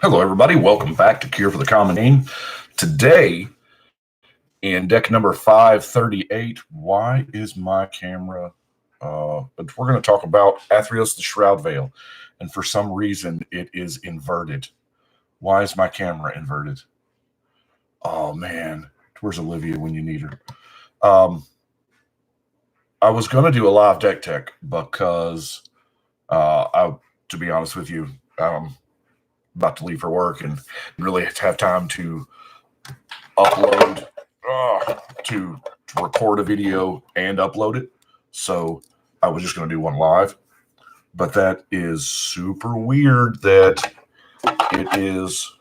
Hello, everybody. Welcome back to Cure for the Common Aim. Today, in deck number 538, why is my camera... but we're going to talk about Athreos, the Shroud-Veiled. And for some reason, it is inverted. Why is my camera inverted? Oh, man. Where's Olivia when you need her? I was going to do a live deck tech because, to be honest with you, about to leave for work and really have time to upload, to record a video and upload it. So I was just going to do one live. But that is super weird that it is...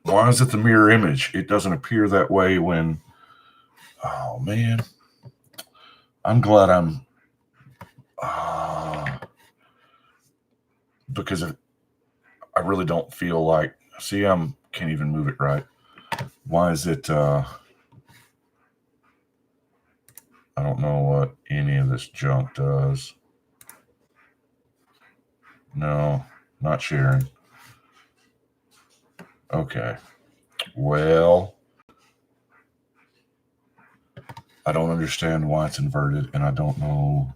Why is it the mirror image? It doesn't appear that way when... Oh, man. I'm glad I'm... because I really don't feel like... See, can't even move it right. Why is it... I don't know what any of this junk does. No, not sharing. Okay. Well, I don't understand why it's inverted, and I don't know...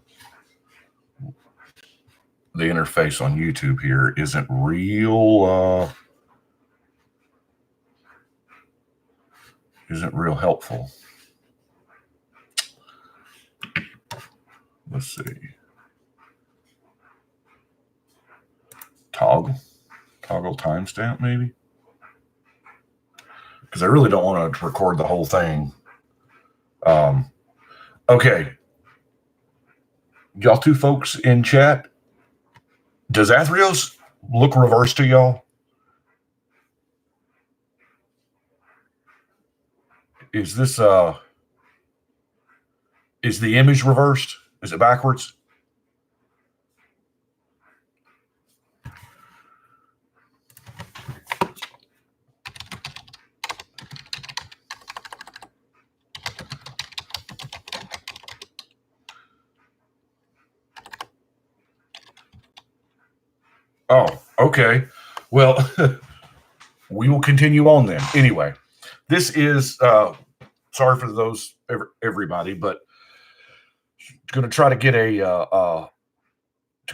The interface on YouTube here isn't real helpful. Let's see. Toggle timestamp maybe, because I really don't want to record the whole thing. Okay, y'all two folks in chat, does Athreos look reversed to y'all? Is this is the image reversed? Is it backwards? Oh, okay. Well, we will continue on then. Anyway, this is sorry for those everybody, but going to try to get to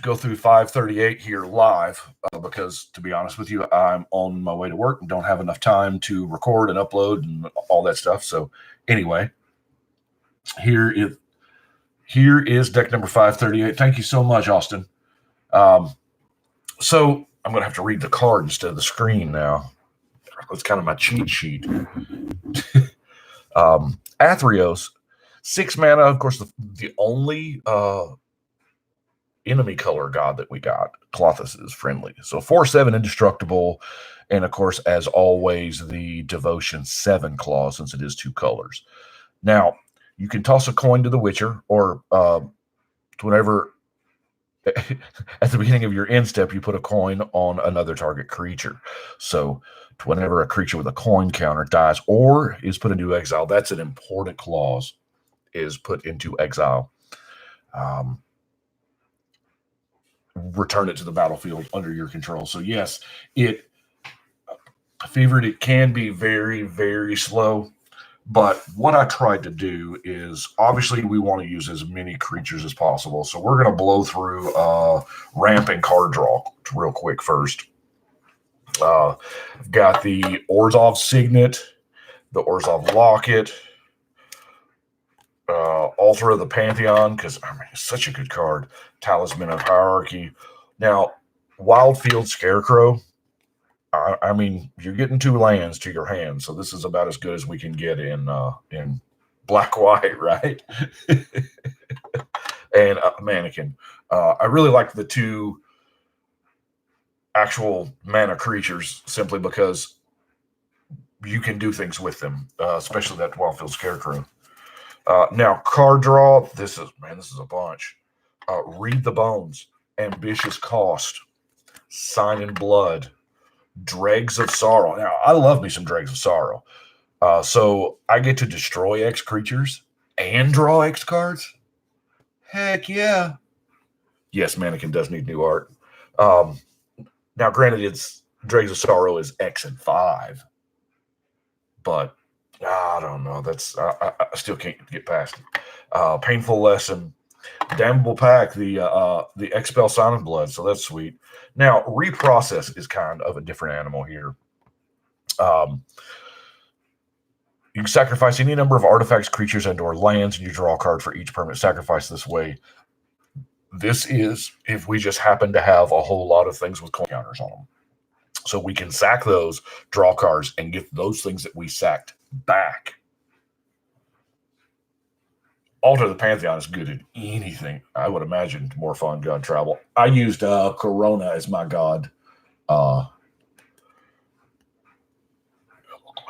go through 538 here live because, to be honest with you, I'm on my way to work and don't have enough time to record and upload and all that stuff. So anyway, here is deck number 538. Thank you so much, Austin. So I'm going to have to read the card instead of the screen now. It's kind of my cheat sheet. Athreos, 6 mana, of course, the only enemy color god that we got. Klothys is friendly. So 4/7 indestructible. And of course, as always, the devotion 7 clause, since it is 2 colors. Now, you can toss a coin to the Witcher, or whenever at the beginning of your end step, you put a coin on another target creature. So whenever a creature with a coin counter dies or is put into exile, that's an important clause, is put into exile. Return it to the battlefield under your control. So yes, it can be very, very slow. But what I tried to do is, obviously, we want to use as many creatures as possible. So we're going to blow through ramping card draw real quick first. I've got the Orzhov Signet, the Orzhov Locket, Altar of the Pantheon, because it's such a good card. Talisman of Hierarchy. Now, Wildfield Scarecrow. I mean, you're getting 2 lands to your hand, so this is about as good as we can get in black-white, right? And Mannequin. I really like the 2 actual mana creatures simply because you can do things with them, especially that Wildfield Scarecrow. Now, card draw. This is a bunch. Read the Bones, Ambitious Cost, Sign in Blood, Dregs of Sorrow. Now, I love me some Dregs of Sorrow. So I get to destroy X creatures and draw X cards? Heck yeah. Yes, Mannequin does need new art. Now, granted, it's Dregs of Sorrow is X and 5, but I don't know. That's I still can't get past it. Painful Lesson, Damnable Pack, the Expel Silent Blood, so that's sweet. Now, Reprocess is kind of a different animal here. You can sacrifice any number of artifacts, creatures, and/or lands, and you draw a card for each permanent sacrifice this way. This is if we just happen to have a whole lot of things with coin counters on them. So we can sack those, draw cards, and get those things that we sacked back. Altar the Pantheon is good at anything. I would imagine more fun god travel. I used Corona as my god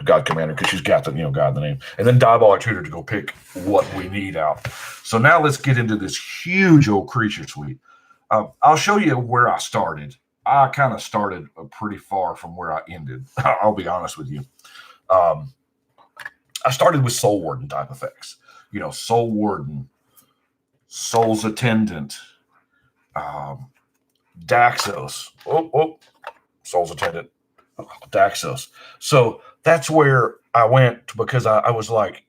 god commander because she's got the god in the name, and then Diabolic Tutor to go pick what we need out. So now let's get into this huge old creature suite. I'll show you where I started. I kind of started pretty far from where I ended. I'll be honest with you. I started with Soul Warden type effects. Soul Warden, Soul's Attendant, Daxos. Soul's Attendant, Daxos. So that's where I went because I was like,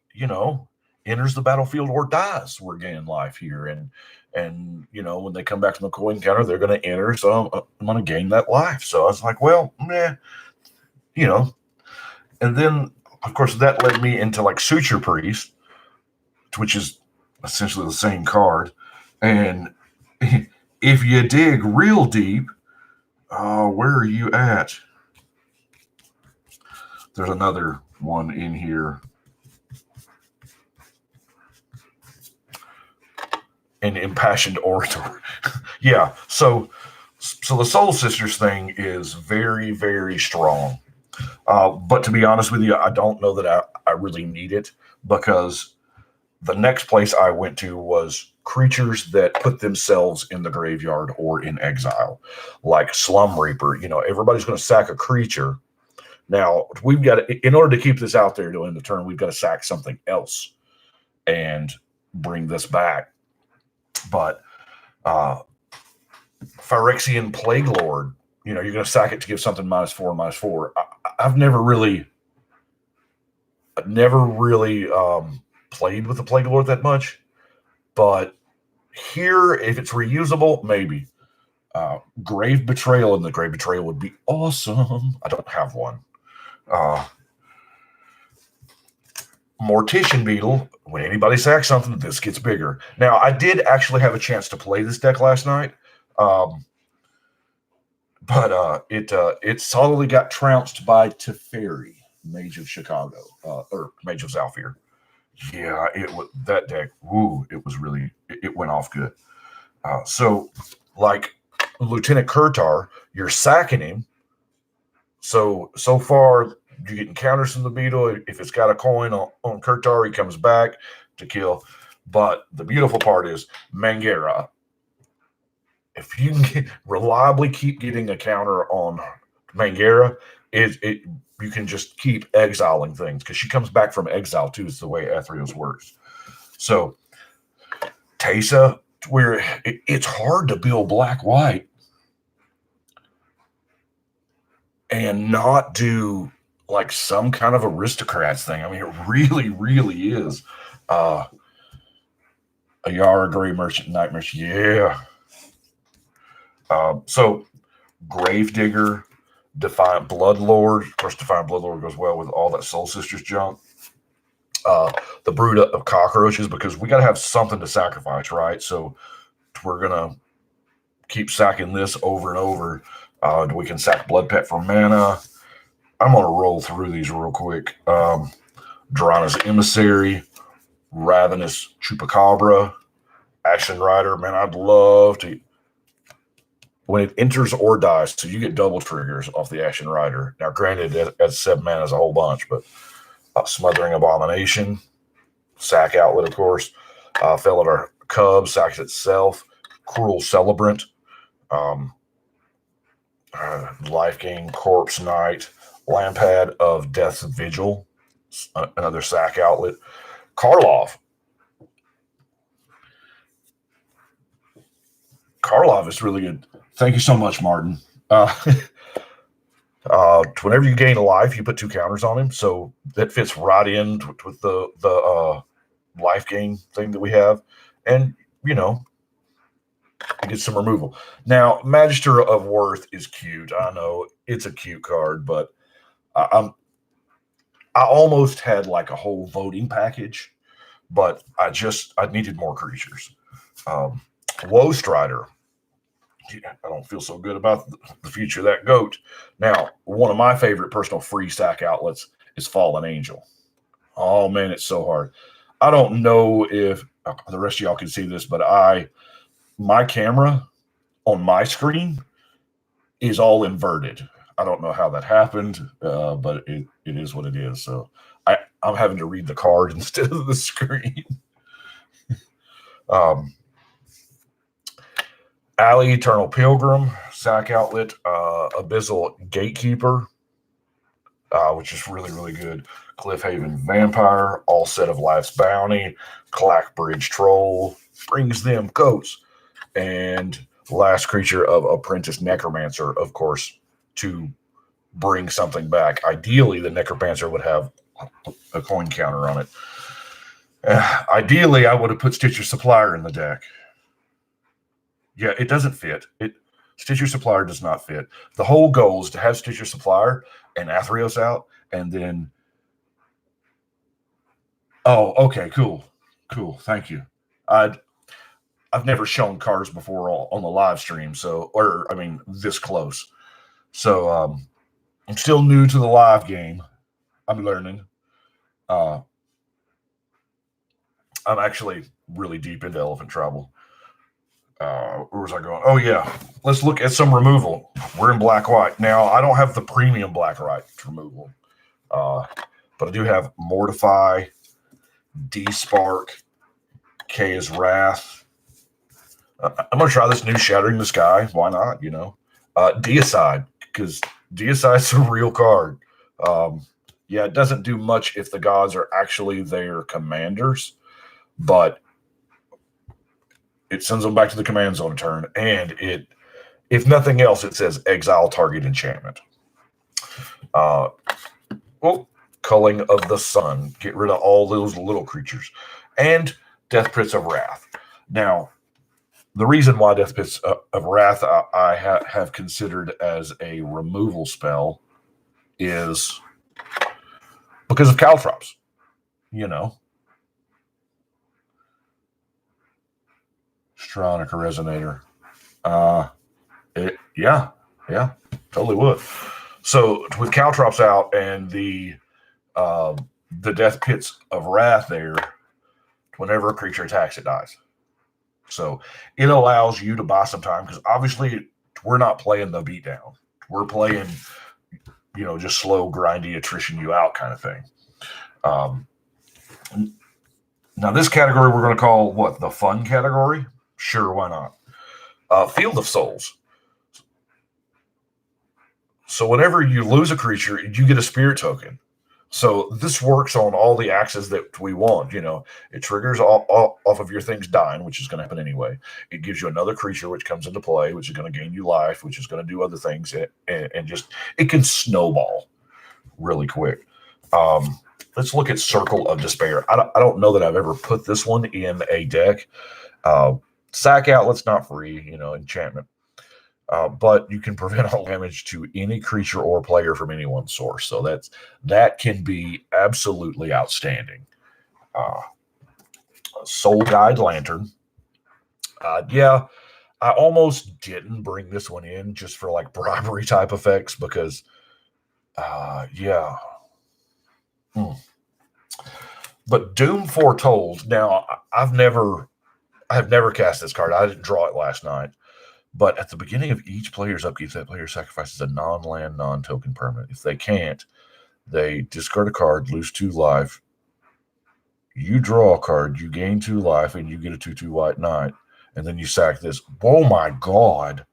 enters the battlefield or dies. We're gaining life here. And when they come back from the coin counter, they're going to enter. So I'm going to gain that life. So I was like, well, and then, of course, that led me into like Suture Priest, which is essentially the same card. And if you dig real deep, where are you at? There's another one in here. An Impassioned Orator. Yeah, so the Soul Sisters thing is very, very strong. But to be honest with you, I don't know that I really need it because the next place I went to was creatures that put themselves in the graveyard or in exile, like Slum Reaper. Everybody's going to sack a creature. Now, we've got to, in order to keep this out there during the turn, we've got to sack something else and bring this back. But Phyrexian Plague Lord, you're going to sack it to give something -4/-4. I've never really played with the Plague Lord that much, but here, if it's reusable, maybe. Grave Betrayal, and the Grave Betrayal would be awesome. I don't have one. Mortician Beetle, when anybody sacks something, this gets bigger. Now, I did actually have a chance to play this deck last night, but it solidly got trounced by Teferi, Mage of Chicago, or Mage of Zalfir. Yeah, it was that deck. Woo, it was really it went off good. So, like Lieutenant Kurtar, you're sacking him. So far, you're getting counters from the Beetle. If it's got a coin on Kurtar, he comes back to kill. But the beautiful part is Mangera. If you can reliably keep getting a counter on Mangera, you can just keep exiling things because she comes back from exile too. Is the way Athreos works. So Teysa, where it's hard to build black-white and not do like some kind of aristocrats thing. I mean, it really, really is. Ayara, Grey Merchant, Night Merchant, yeah. So Gravedigger, Defiant Bloodlord. Of course, Defiant Bloodlord goes well with all that Soul Sisters junk. The Brood of Cockroaches, because we got to have something to sacrifice, right? So we're going to keep sacking this over and over. We can sack Blood Pet for mana. I'm going to roll through these real quick. Drana's Emissary, Ravenous Chupacabra, Ashen Rider. Man, I'd love to. When it enters or dies, so you get double triggers off the Ashen Rider. Now, granted, at 7 mana is a whole bunch, but Smothering Abomination, sack outlet, of course. Felidar Cub sacks itself. Cruel Celebrant, Life Gain, Corpse Knight, Lampad of Death's Vigil, another sack outlet. Karlov. Karlov is really good. Thank you so much, Martin. Whenever you gain a life, you put 2 counters on him, so that fits right in with the life gain thing that we have, and you know, you get some removal. Now, Magister of Worth is cute. I know it's a cute card, but I, I almost had like a whole voting package, but I needed more creatures. Um, Woe Strider. I don't feel so good about the future of that goat. Now, one of my favorite personal free stack outlets is Fallen Angel. Oh man, it's so hard. I don't know if the rest of y'all can see this, but my camera on my screen is all inverted. I don't know how that happened, but it is what it is. So I'm having to read the card instead of the screen. um, Alley Eternal Pilgrim, Sack Outlet, Abyssal Gatekeeper, which is really, really good. Cliffhaven Vampire, All Set of Life's Bounty, Clackbridge Troll, Brings Them Goats, and last creature of Apprentice Necromancer, of course, to bring something back. Ideally, the Necromancer would have a coin counter on it. Ideally, I would have put Stitcher Supplier in the deck. Yeah, it doesn't fit. Stitcher Supplier does not fit. The whole goal is to have Stitcher Supplier and Athreos out, and then. Oh, okay, cool. Thank you. I've never shown cards before on the live stream, this close. So I'm still new to the live game. I'm learning. I'm actually really deep into Elephant Tribal. Where was I going? Oh yeah, let's look at some removal. We're in black-white now. I don't have the premium black-white removal, but I do have Mortify, D-Spark, Kaya's Wrath. I'm gonna try this new Shattering the Sky. Why not? Deicide, because Deicide's a real card. Yeah, it doesn't do much if the gods are actually their commanders, but it sends them back to the command zone turn, and if nothing else, it says exile target enchantment. Culling of the Sun, get rid of all those little creatures, and Death Pits of Wrath. Now, the reason why Death Pits of Wrath I have considered as a removal spell is because of Caltrops. Stronic Resonator. Yeah, totally would. So with Caltrops out and the Death Pits of Wrath there, whenever a creature attacks, it dies. So it allows you to buy some time, because obviously we're not playing the beatdown. We're playing, just slow, grindy, attrition you out kind of thing. Now this category we're going to call what? The fun category? Sure, why not? Field of Souls. So whenever you lose a creature, you get a spirit token. So this works on all the axes that we want. It triggers off of your things dying, which is going to happen anyway. It gives you another creature which comes into play, which is going to gain you life, which is going to do other things, and just it can snowball really quick. Let's look at Circle of Despair. I don't know that I've ever put this one in a deck. Sack Outlet's not free, enchantment. But you can prevent all damage to any creature or player from any one source. So that can be absolutely outstanding. Soul Guide Lantern. Yeah, I almost didn't bring this one in just for like bribery type effects because, yeah. But Doom Foretold. Now, I have never cast this card. I didn't draw it last night. But at the beginning of each player's upkeep, that player sacrifices a non-land, non-token permanent. If they can't, they discard a card, lose 2 life. You draw a card, you gain 2 life, and you get a 2/2 white knight. And then you sack this. Oh my God.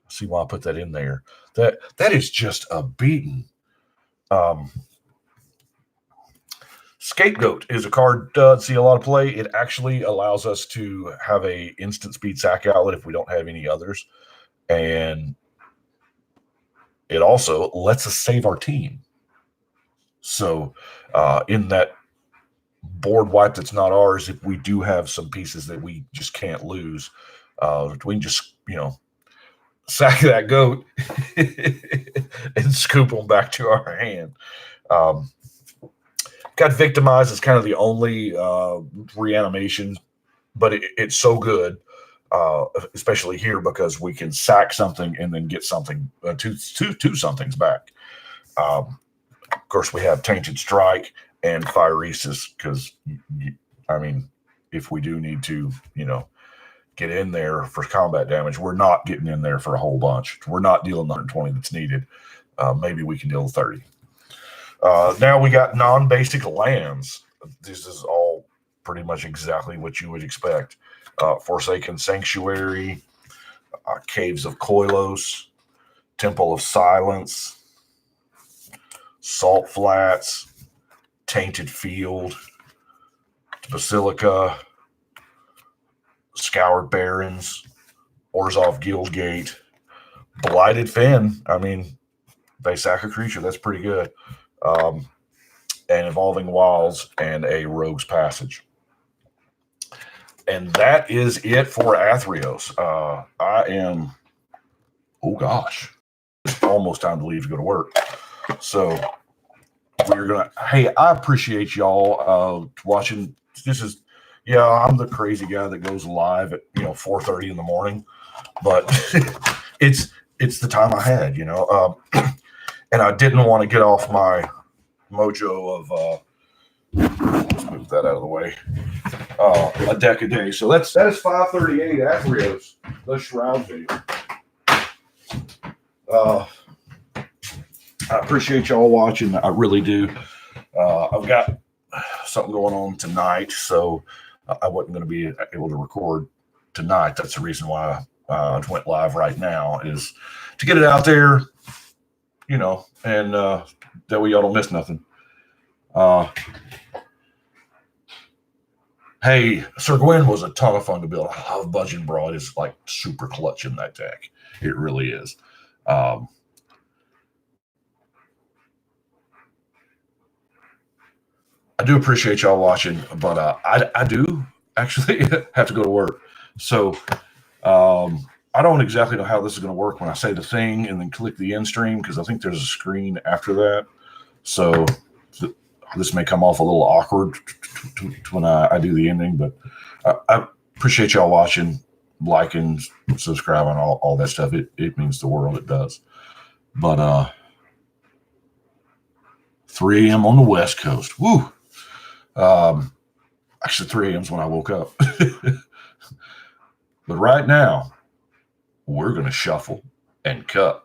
See why I put that in there. That is just a beating. Scapegoat is a card see a lot of play. It actually allows us to have a instant speed sack outlet if we don't have any others. And it also lets us save our team. So in that board wipe that's not ours, if we do have some pieces that we just can't lose, we can just, sack that goat and scoop them back to our hand. Got victimized is kind of the only reanimation, but it's so good, especially here, because we can sack something and then get something, two somethings back. Of course, we have Tainted Strike and Phyresis, because, if we do need to, get in there for combat damage, we're not getting in there for a whole bunch. We're not dealing 120 that's needed. Maybe we can deal 30. Now we got non-basic lands. This is all pretty much exactly what you would expect. Forsaken Sanctuary, Caves of Koilos, Temple of Silence, Salt Flats, Tainted Field, Basilica, Scoured Barrens, Orzhov Guildgate, Blighted Fen. They sack a creature. That's pretty good. And Evolving Wilds and a Rogue's Passage. And that is it for Athreos. It's almost time to leave to go to work. So I appreciate y'all watching. I'm the crazy guy that goes live at 4:30 in the morning, but it's the time I had, and I didn't want to get off my mojo of let's move that out of the way. A deck a day. So that is 538 Athreos, the Shroud-Veiled. I appreciate y'all watching. I really do. I've got something going on tonight, so I wasn't going to be able to record tonight. That's the reason why I went live right now, is to get it out there, and that way y'all don't miss nothing. Hey, Sir Gwyn was a ton of fun to build. I love Budgeon Broad. It's like super clutch in that deck. It really is. I do appreciate y'all watching, but I do actually have to go to work. So I don't exactly know how this is going to work when I say the thing and then click the end stream, because I think there's a screen after that. So this may come off a little awkward when I do the ending, but I appreciate y'all watching, liking, subscribing, all that stuff. It means the world. It does. But 3 a.m. on the West Coast. Woo! Actually, 3 a.m. is when I woke up. But right now, we're going to shuffle and cut.